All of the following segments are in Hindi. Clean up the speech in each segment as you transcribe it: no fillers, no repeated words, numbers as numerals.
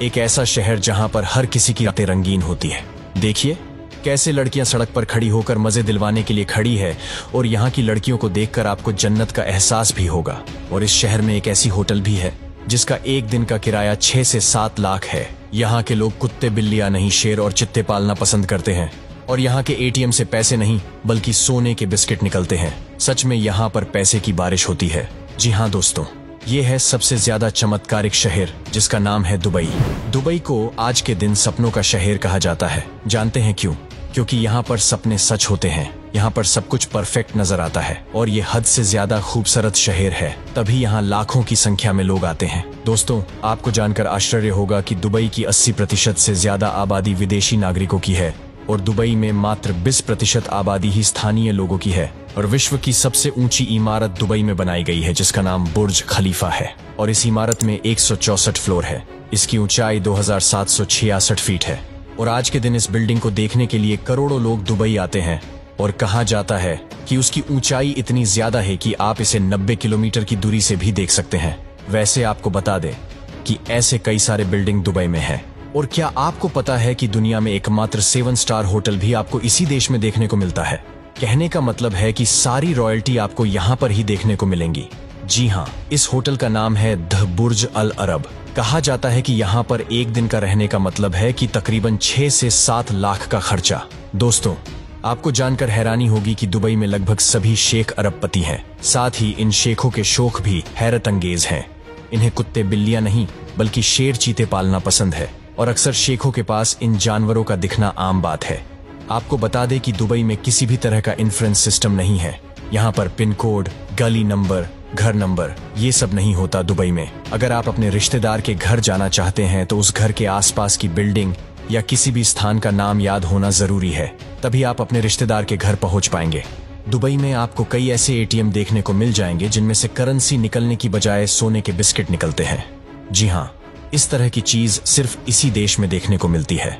एक ऐसा शहर जहां पर हर किसी की रातें रंगीन होती है। देखिए कैसे लड़कियां सड़क पर खड़ी होकर मजे दिलवाने के लिए खड़ी है, और यहाँ की लड़कियों को देखकर आपको जन्नत का एहसास भी होगा। और इस शहर में एक ऐसी होटल भी है जिसका एक दिन का किराया 6 से 7 लाख है। यहाँ के लोग कुत्ते बिल्लियां नहीं, शेर और चित्ते पालना पसंद करते हैं। और यहाँ के एटीएम से पैसे नहीं बल्कि सोने के बिस्किट निकलते हैं। सच में यहाँ पर पैसे की बारिश होती है। जी हाँ दोस्तों, ये है सबसे ज्यादा चमत्कारिक शहर जिसका नाम है दुबई। दुबई को आज के दिन सपनों का शहर कहा जाता है। जानते हैं क्यों? क्योंकि यहाँ पर सपने सच होते हैं। यहाँ पर सब कुछ परफेक्ट नजर आता है और ये हद से ज्यादा खूबसूरत शहर है, तभी यहाँ लाखों की संख्या में लोग आते हैं। दोस्तों, आपको जानकर आश्चर्य होगा कि दुबई की 80% से ज्यादा आबादी विदेशी नागरिकों की है और दुबई में मात्र 20% आबादी ही स्थानीय लोगों की है। और विश्व की सबसे ऊंची इमारत दुबई में बनाई गई है जिसका नाम बुर्ज खलीफा है, और इस इमारत में 164 फ्लोर है। इसकी ऊंचाई 2766 फीट है और आज के दिन इस बिल्डिंग को देखने के लिए करोड़ों लोग दुबई आते हैं। और कहा जाता है कि उसकी ऊंचाई इतनी ज्यादा है कि आप इसे 90 किलोमीटर की दूरी से भी देख सकते हैं। वैसे आपको बता दें कि ऐसे कई सारे बिल्डिंग दुबई में हैं। और क्या आपको पता है कि दुनिया में एकमात्र 7 स्टार होटल भी आपको इसी देश में देखने को मिलता है? कहने का मतलब है कि सारी रॉयल्टी आपको यहाँ पर ही देखने को मिलेंगी। जी हाँ, इस होटल का नाम है द बुर्ज अल अरब। कहा जाता है कि यहाँ पर एक दिन का रहने का मतलब है कि तकरीबन 6 से 7 लाख का खर्चा। दोस्तों, आपको जानकर हैरानी होगी कि दुबई में लगभग सभी शेख अरबपति हैं। साथ ही इन शेखों के शौक भी हैरत अंगेज हैं। इन्हें कुत्ते बिल्लियां नहीं बल्कि शेर चीते पालना पसंद है और अक्सर शेखों के पास इन जानवरों का दिखना आम बात है। आपको बता दें कि दुबई में किसी भी तरह का इंफ्रेंस सिस्टम नहीं है। यहाँ पर पिन कोड, गली नंबर, घर नंबर ये सब नहीं होता दुबई में। अगर आप अपने रिश्तेदार के घर जाना चाहते हैं तो उस घर के आसपास की बिल्डिंग या किसी भी स्थान का नाम याद होना जरूरी है, तभी आप अपने रिश्तेदार के घर पहुंच पाएंगे। दुबई में आपको कई ऐसे एटीएम देखने को मिल जाएंगे जिनमें से करेंसी निकलने की बजाय सोने के बिस्किट निकलते हैं। जी हाँ, इस तरह की चीज सिर्फ इसी देश में देखने को मिलती है।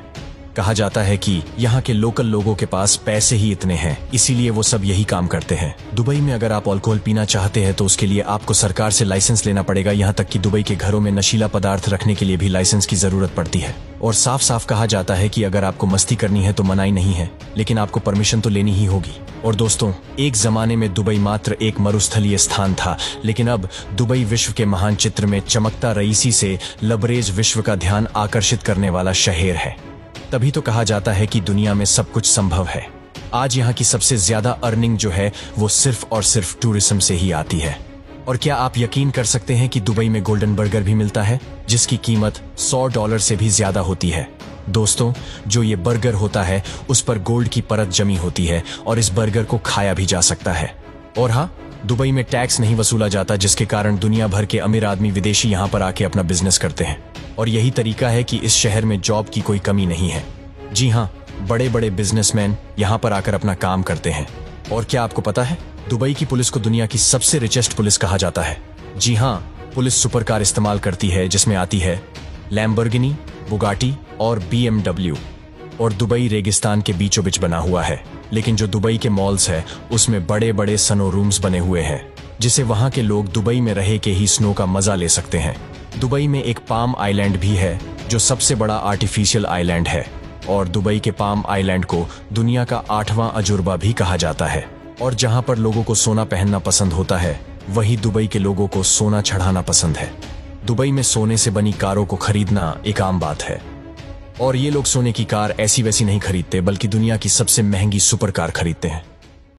कहा जाता है कि यहाँ के लोकल लोगों के पास पैसे ही इतने हैं, इसीलिए वो सब यही काम करते हैं। दुबई में अगर आप अल्कोहल पीना चाहते हैं तो उसके लिए आपको सरकार से लाइसेंस लेना पड़ेगा। यहाँ तक कि दुबई के घरों में नशीला पदार्थ रखने के लिए भी लाइसेंस की जरूरत पड़ती है। और साफ साफ कहा जाता है कि अगर आपको मस्ती करनी है तो मनाही नहीं है, लेकिन आपको परमिशन तो लेनी ही होगी। और दोस्तों, एक जमाने में दुबई मात्र एक मरुस्थलीय स्थान था, लेकिन अब दुबई विश्व के महान चित्र में चमकता रईसी से लबरेज विश्व का ध्यान आकर्षित करने वाला शहर है। तभी तो कहा जाता है कि दुनिया में सब कुछ संभव है। आज यहाँ की सबसे ज्यादा अर्निंग जो है वो सिर्फ और सिर्फ टूरिज्म से ही आती है। और क्या आप यकीन कर सकते हैं कि दुबई में गोल्डन बर्गर भी मिलता है जिसकी कीमत $100 से भी ज्यादा होती है। दोस्तों, जो ये बर्गर होता है उस पर गोल्ड की परत जमी होती है और इस बर्गर को खाया भी जा सकता है। और हाँ, दुबई में टैक्स नहीं वसूला जाता, जिसके कारण दुनिया भर के अमीर आदमी विदेशी यहाँ पर आके अपना बिजनेस करते हैं। और यही तरीका है कि इस शहर में जॉब की कोई कमी नहीं है। जी हाँ, बड़े बड़े बिजनेसमैन यहाँ पर आकर अपना काम करते हैं। और क्या आपको पता है, दुबई की पुलिस को दुनिया की सबसे रिचेस्ट पुलिस कहा जाता है। जी हाँ, पुलिस सुपर कार इस्तेमाल करती है जिसमें आती है लैम्बोर्गिनी, बुगाटी और BMW। और दुबई रेगिस्तान के बीचों बीच बना हुआ है, लेकिन जो दुबई के मॉल्स है उसमें बड़े बड़े स्नो रूम्स बने हुए हैं जिसे वहां के लोग दुबई में रह के ही स्नो का मजा ले सकते हैं। दुबई में एक पाम आइलैंड भी है जो सबसे बड़ा आर्टिफिशियल आइलैंड है, और दुबई के पाम आइलैंड को दुनिया का 8वां अजूबा भी कहा जाता है। और जहां पर लोगों को सोना पहनना पसंद होता है, वहीं दुबई के लोगों को सोना चढ़ाना पसंद है। दुबई में सोने से बनी कारों को खरीदना एक आम बात है, और ये लोग सोने की कार ऐसी वैसी नहीं खरीदते बल्कि दुनिया की सबसे महंगी सुपर कार खरीदते हैं।